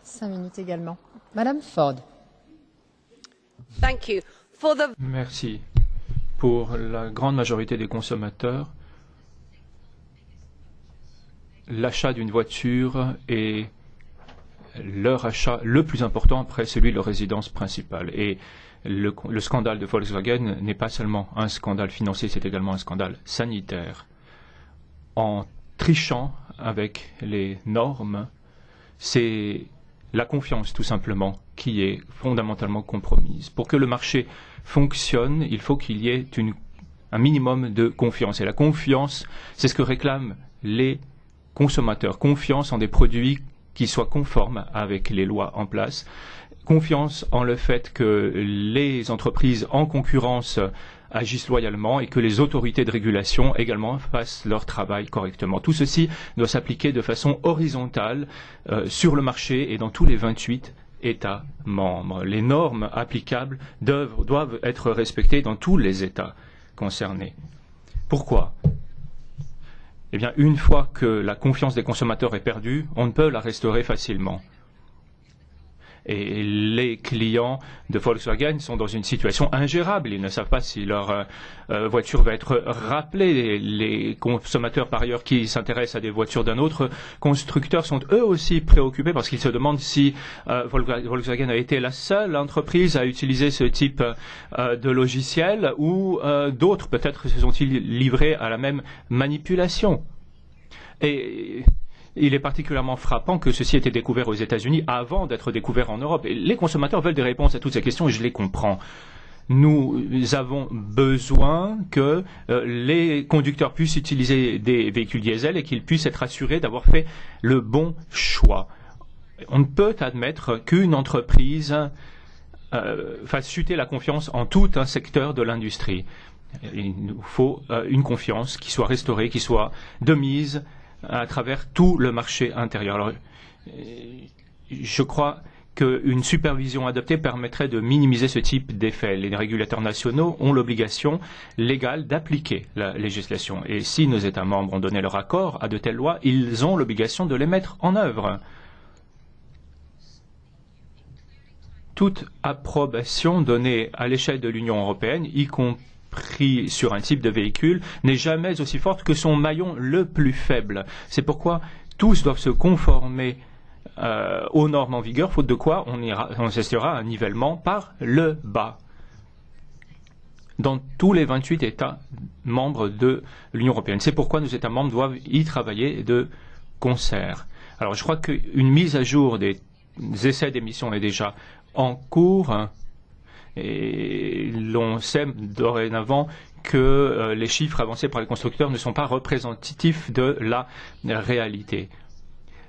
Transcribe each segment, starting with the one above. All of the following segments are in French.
5 minutes également. Madame Ford. Merci. Pour la grande majorité des consommateurs, l'achat d'une voiture est leur achat le plus important après celui de leur résidence principale. Et le scandale de Volkswagen n'est pas seulement un scandale financier, c'est également un scandale sanitaire. En trichant avec les normes, c'est la confiance tout simplement qui est fondamentalement compromise. Pour que le marché fonctionne, il faut qu'il y ait un minimum de confiance. Et la confiance, c'est ce que réclament les consommateurs. Confiance en des produits qui soient conformes avec les lois en place. Confiance en le fait que les entreprises en concurrence agissent loyalement et que les autorités de régulation également fassent leur travail correctement. Tout ceci doit s'appliquer de façon horizontale sur le marché et dans tous les 28 États membres. Les normes applicables doivent être respectées dans tous les États concernés. Pourquoi ? Eh bien, une fois que la confiance des consommateurs est perdue, on ne peut la restaurer facilement. Et les clients de Volkswagen sont dans une situation ingérable. Ils ne savent pas si leur voiture va être rappelée. Les consommateurs, par ailleurs, qui s'intéressent à des voitures d'un autre constructeur sont eux aussi préoccupés parce qu'ils se demandent si Volkswagen a été la seule entreprise à utiliser ce type de logiciel ou d'autres peut-être se sont-ils livrés à la même manipulation. Et il est particulièrement frappant que ceci ait été découvert aux États-Unis avant d'être découvert en Europe. Et les consommateurs veulent des réponses à toutes ces questions et je les comprends. Nous avons besoin que les conducteurs puissent utiliser des véhicules diesel et qu'ils puissent être assurés d'avoir fait le bon choix. On ne peut admettre qu'une entreprise fasse chuter la confiance en tout un secteur de l'industrie. Il nous faut une confiance qui soit restaurée, qui soit de mise à travers tout le marché intérieur. Alors, je crois qu'une supervision adoptée permettrait de minimiser ce type d'effet. Les régulateurs nationaux ont l'obligation légale d'appliquer la législation. Et si nos États membres ont donné leur accord à de telles lois, ils ont l'obligation de les mettre en œuvre. Toute approbation donnée à l'échelle de l'Union européenne, y compris sur un type de véhicule, n'est jamais aussi forte que son maillon le plus faible. C'est pourquoi tous doivent se conformer aux normes en vigueur, faute de quoi on assistera à un nivellement par le bas dans tous les 28 États membres de l'Union européenne. C'est pourquoi nos États membres doivent y travailler de concert. Alors je crois qu'une mise à jour des essais d'émission est déjà en cours. Et l'on sait dorénavant que les chiffres avancés par les constructeurs ne sont pas représentatifs de la réalité.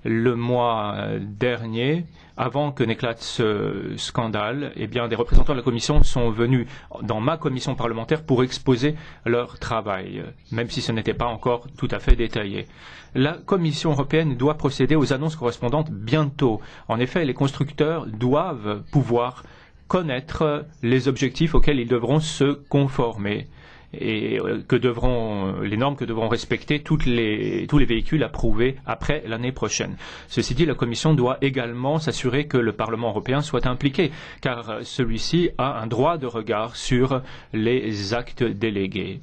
Le mois dernier, avant que n'éclate ce scandale, eh bien, des représentants de la Commission sont venus dans ma commission parlementaire pour exposer leur travail, même si ce n'était pas encore tout à fait détaillé. La Commission européenne doit procéder aux annonces correspondantes bientôt. En effet, les constructeurs doivent pouvoir connaître les objectifs auxquels ils devront se conformer et les normes que devront respecter tous les véhicules approuvés après l'année prochaine. Ceci dit, la Commission doit également s'assurer que le Parlement européen soit impliqué, car celui-ci a un droit de regard sur les actes délégués.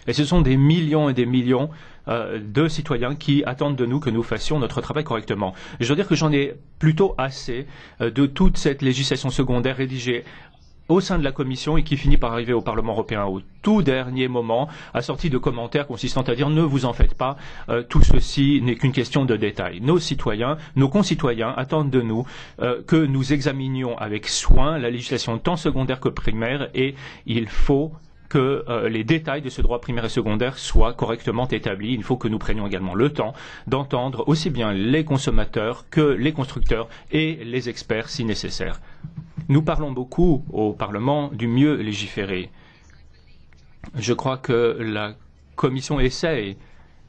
Et ce sont des millions et des millions de citoyens qui attendent de nous que nous fassions notre travail correctement. Je dois dire que j'en ai plutôt assez de toute cette législation secondaire rédigée au sein de la Commission et qui finit par arriver au Parlement européen au tout dernier moment, assortie de commentaires consistant à dire ne vous en faites pas, tout ceci n'est qu'une question de détail. Nos citoyens, nos concitoyens attendent de nous que nous examinions avec soin la législation tant secondaire que primaire et il faut que les détails de ce droit primaire et secondaire soient correctement établis. Il faut que nous prenions également le temps d'entendre aussi bien les consommateurs que les constructeurs et les experts si nécessaire. Nous parlons beaucoup au Parlement du mieux légiférer. Je crois que la Commission essaye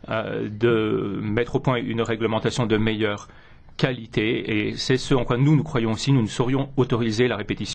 de mettre au point une réglementation de meilleure qualité et c'est ce en quoi nous croyons aussi. Nous ne saurions autoriser la répétition